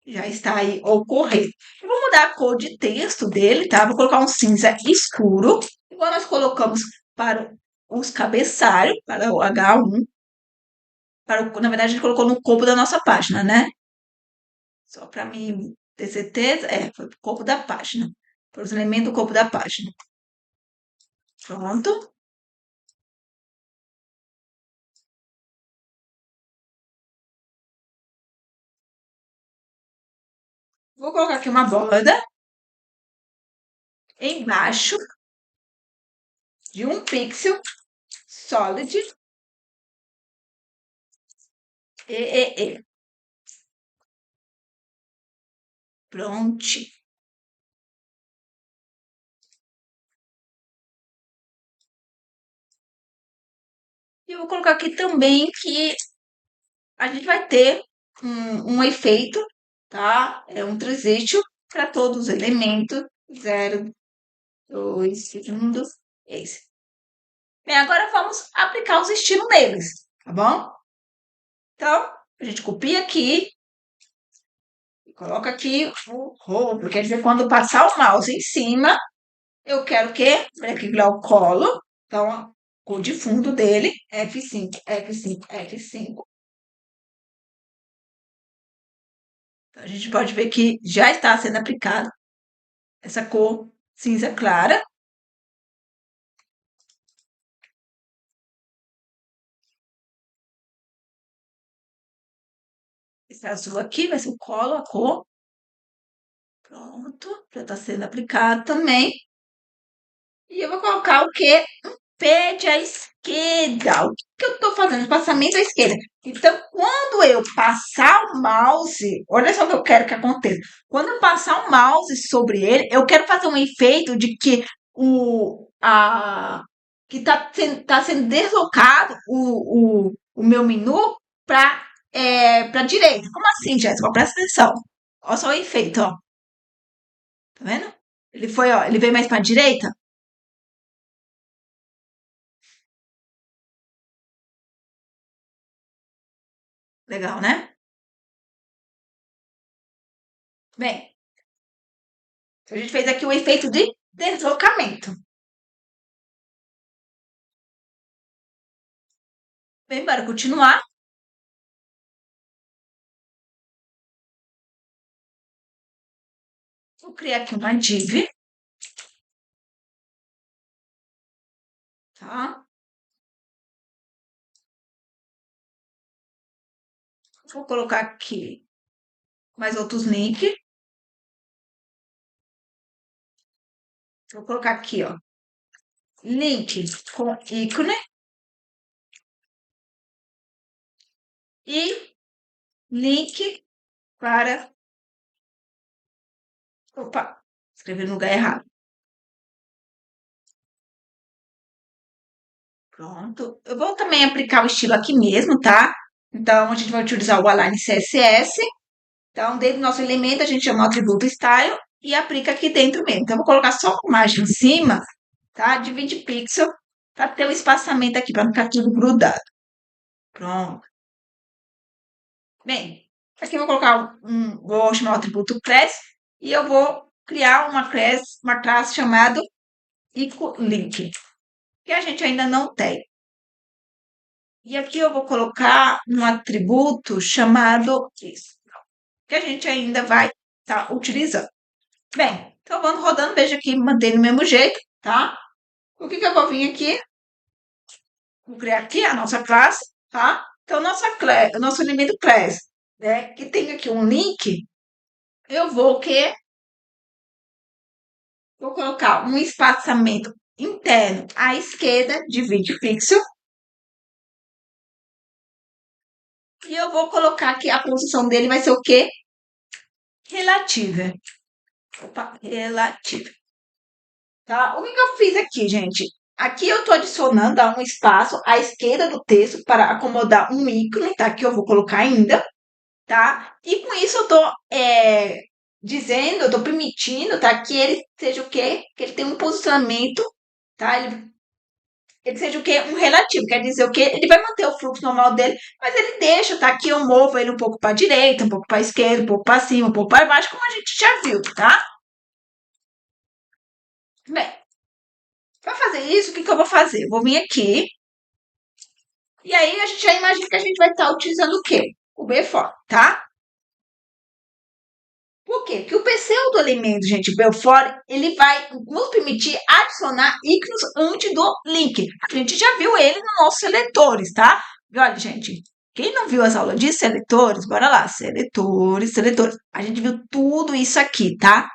já está aí ocorrendo. Eu vou mudar a cor de texto dele, tá? Vou colocar um cinza escuro, igual nós colocamos para os cabeçalhos, para o H1. Na verdade, a gente colocou no corpo da nossa página, né? Só para mim ter certeza, foi o corpo da página. Para os elementos do corpo da página. Pronto. Vou colocar aqui uma borda embaixo de 1 pixel solid e. Pronto. E eu vou colocar aqui também que a gente vai ter um efeito, tá? É um transition para todos os elementos. 0, 2 segundos. Esse. Bem, agora vamos aplicar os estilos neles, tá bom? Então, a gente copia aqui e coloca aqui o roubo. Quer dizer, quando passar o mouse em cima, eu quero o quê? Black Glaucolo. Então, a cor de fundo dele, F5, F5, F5. Então, a gente pode ver que já está sendo aplicado essa cor cinza clara. Esse azul aqui vai ser o colo, a cor. Pronto, já está sendo aplicado também. E eu vou colocar o quê? Pede à esquerda. O que eu estou fazendo? Espaçamento à esquerda. Então, quando eu passar o mouse, olha só o que eu quero que aconteça. Quando eu passar o mouse sobre ele, eu quero fazer um efeito de que que tá sendo deslocado o meu menu para para direita. Como assim, Jéssica? Presta atenção. Olha só o efeito, ó. Tá vendo? Ele foi, ó, ele veio mais para direita. Legal, né? Bem, a gente fez aqui o efeito de deslocamento. Bem, bora continuar. Vou criar aqui uma div, tá? Vou colocar aqui mais outros links. Vou colocar aqui, ó, link com ícone e link para... Opa, escrevi no lugar errado. Pronto. Eu vou também aplicar o estilo aqui mesmo, tá? Então, a gente vai utilizar o Align CSS. Então, dentro do nosso elemento, a gente chama o atributo style e aplica aqui dentro mesmo. Então, eu vou colocar só uma margem em cima, tá? De 20 pixels, para ter o espaçamento aqui, para não ficar tudo grudado. Pronto. Bem, aqui eu vou colocar vou chamar o atributo class e eu vou criar uma classe chamada link, que a gente ainda não tem. E aqui eu vou colocar um atributo chamado isso, que a gente ainda vai estar utilizando. Bem, então vamos rodando, veja aqui, mantém do mesmo jeito, tá? O que eu vou vir aqui? Vou criar aqui a nossa classe, tá? Então, nosso elemento class, né, que tem aqui um link, eu vou que vou colocar um espaçamento interno à esquerda de 20 pixels. E eu vou colocar aqui a posição dele vai ser o quê? Relativa. Opa, relativa. tá? O que que eu fiz aqui, gente? Aqui eu tô adicionando, dá um espaço à esquerda do texto para acomodar um ícone, tá? Que eu vou colocar ainda, tá? E com isso eu tô dizendo, eu tô permitindo, tá? Que ele seja o quê? Que ele tenha um posicionamento, tá? Ele seja o quê? Um relativo, quer dizer o quê? Ele vai manter o fluxo normal dele, mas ele deixa, tá? Que eu movo ele um pouco para a direita, um pouco para a esquerda, um pouco para cima, um pouco para baixo, como a gente já viu, tá? Bem, para fazer isso, o que que eu vou fazer? Eu vou vir aqui, e aí a gente já imagina que a gente vai estar utilizando o quê? O Belfort, tá? Por quê? Porque o pseudo-elemento, gente, Belfort, ele vai nos permitir adicionar ícones antes do link. A gente já viu ele nos nossos seletores, tá? E olha, gente, quem não viu as aulas de seletores, bora lá, seletores, seletores. A gente viu tudo isso aqui, tá?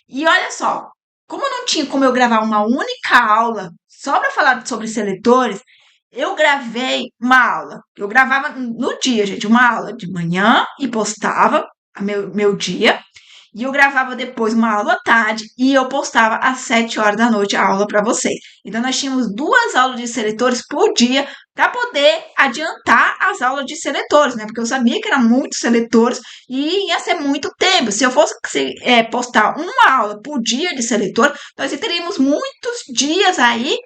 E olha só, como não tinha como eu gravar uma única aula só para falar sobre seletores, eu gravei uma aula. Eu gravava no dia, gente, uma aula de manhã e postava meu dia. E eu gravava depois uma aula à tarde e eu postava às 7 horas da noite a aula para vocês. Então nós tínhamos duas aulas de seletores por dia para poder adiantar as aulas de seletores, né? Porque eu sabia que eram muitos seletores e ia ser muito tempo. Se eu fosse postar uma aula por dia de seletor, nós teríamos muitos dias aí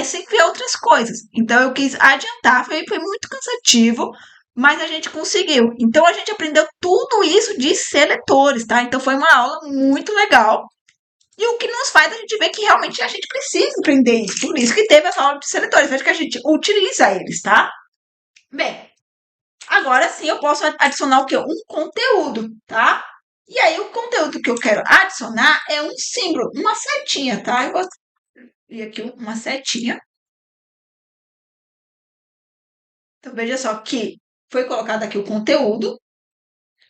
sem ver outras coisas. Então eu quis adiantar, foi muito cansativo, mas a gente conseguiu. Então a gente aprendeu tudo isso de seletores, tá? Então foi uma aula muito legal. E o que nos faz a gente ver que realmente a gente precisa aprender isso. Por isso que teve essa aula de seletores, veja que a gente utiliza eles, tá? Bem, agora sim eu posso adicionar o quê? Um conteúdo, tá? E aí o conteúdo que eu quero adicionar é um símbolo, uma setinha, tá? Eu vou ir aqui uma setinha. Então veja só que foi colocado aqui o conteúdo.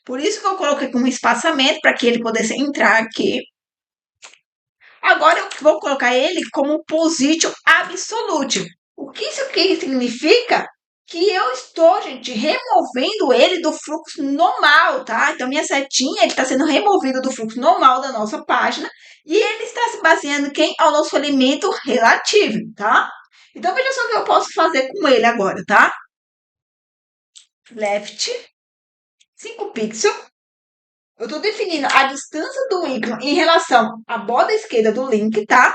Por isso que eu coloquei com um espaçamento para que ele pudesse entrar aqui. Agora eu vou colocar ele como position absolute. O que isso aqui significa? Que eu estou, gente, removendo ele do fluxo normal, tá? Então, minha setinha, ele está sendo removido do fluxo normal da nossa página e ele está se baseando em quem? Ao nosso elemento relativo, tá? Então, veja só o que eu posso fazer com ele agora, tá? Left, 5 pixels. Eu estou definindo a distância do ícone em relação à borda esquerda do link, tá?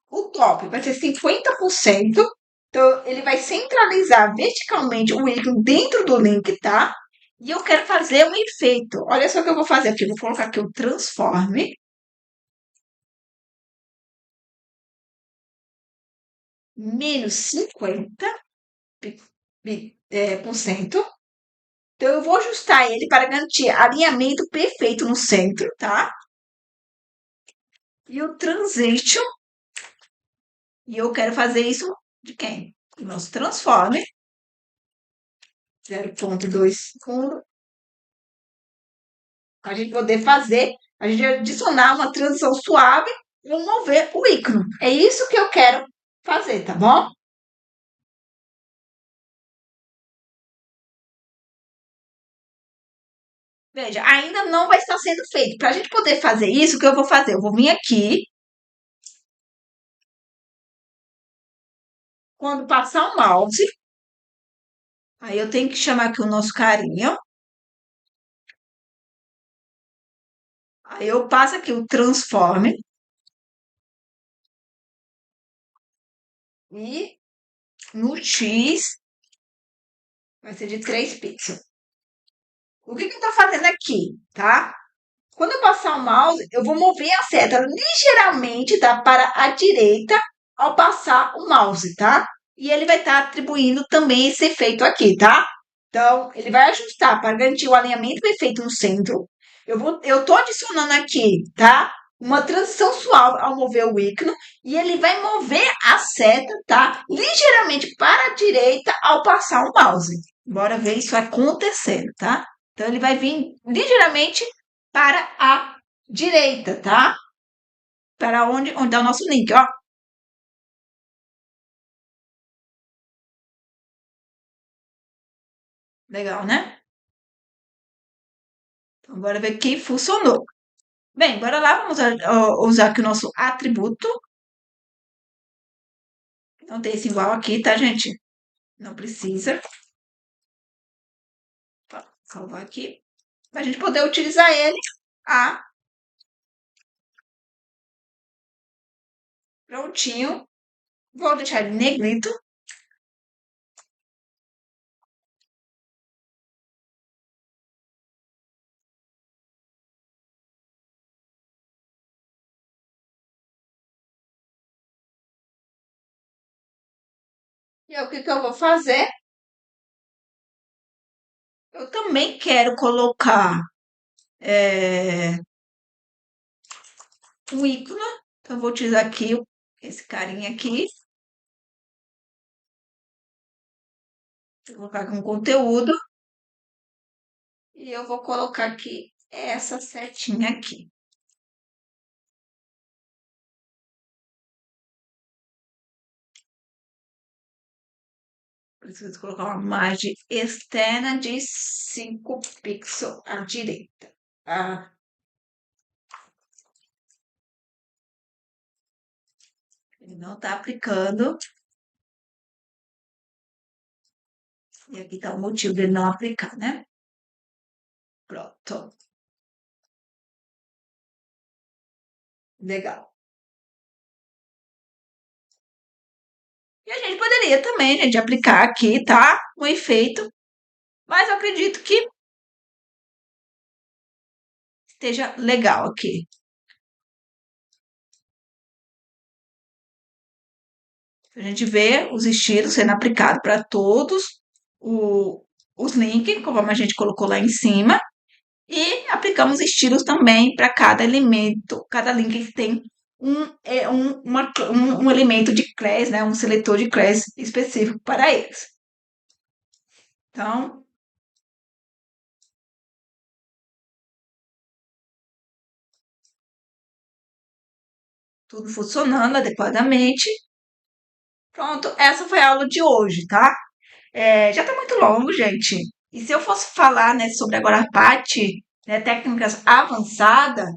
O top vai ser 50%. Então, ele vai centralizar verticalmente o ícone dentro do link, tá? E eu quero fazer um efeito. Olha só o que eu vou fazer aqui. Eu vou colocar aqui o transforme. Menos 50%. Então, eu vou ajustar ele para garantir alinhamento perfeito no centro, tá? E o transition. E eu quero fazer isso de quem? Do nosso transforme. 0,2 segundo. A gente poder fazer, a gente adicionar uma transição suave e mover o ícone. É isso que eu quero fazer, tá bom? Veja, ainda não vai estar sendo feito. Para a gente poder fazer isso, o que eu vou fazer? Eu vou vir aqui, quando passar o mouse, aí eu tenho que chamar aqui o nosso carinha. Aí eu passo aqui o transforme e no X vai ser de 3 pixels. O que, que eu estou fazendo aqui, tá? Quando eu passar o mouse, eu vou mover a seta ligeiramente, tá? Para a direita ao passar o mouse, tá? E ele vai estar atribuindo também esse efeito aqui, tá? Então, ele vai ajustar para garantir o alinhamento perfeito no centro. Eu tô adicionando aqui, tá? Uma transição suave ao mover o ícone e ele vai mover a seta, tá? Ligeiramente para a direita ao passar o mouse. Bora ver isso acontecendo, tá? Então, ele vai vir ligeiramente para a direita, tá? Para onde é o nosso link, ó. Legal, né? Então, bora ver que funcionou. Bem, bora lá, vamos usar aqui o nosso atributo. Não tem esse igual aqui, tá, gente? Não precisa. Vou salvar aqui. Pra gente poder utilizar ele. Ah, prontinho. Vou deixar ele negrito. E aí, o que que eu vou fazer? Eu também quero colocar um ícone. Então, eu vou utilizar aqui esse carinha aqui. Vou colocar aqui um conteúdo. E eu vou colocar aqui essa setinha aqui. Preciso colocar uma margem externa de 5 pixels à direita. Ah, ele não está aplicando. E aqui está o motivo dele não aplicar, né? Pronto. Legal. E a gente poderia também, gente, aplicar aqui, tá? Um efeito. Mas eu acredito que esteja legal aqui. A gente vê os estilos sendo aplicados para todos os links, como a gente colocou lá em cima. E aplicamos estilos também para cada elemento, cada link que tem um elemento de class, né? Um seletor de class específico para eles. Então, tudo funcionando adequadamente. Pronto, essa foi a aula de hoje, tá? Já tá muito longo, gente. E se eu fosse falar, né, sobre agora a parte, né, técnicas avançadas,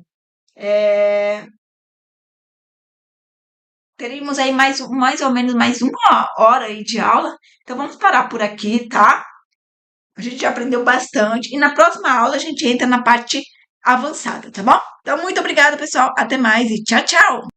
teríamos aí mais ou menos mais 1 hora aí de aula. Então vamos parar por aqui, tá? A gente já aprendeu bastante. E na próxima aula a gente entra na parte avançada, tá bom? Então, muito obrigada, pessoal. Até mais e tchau, tchau!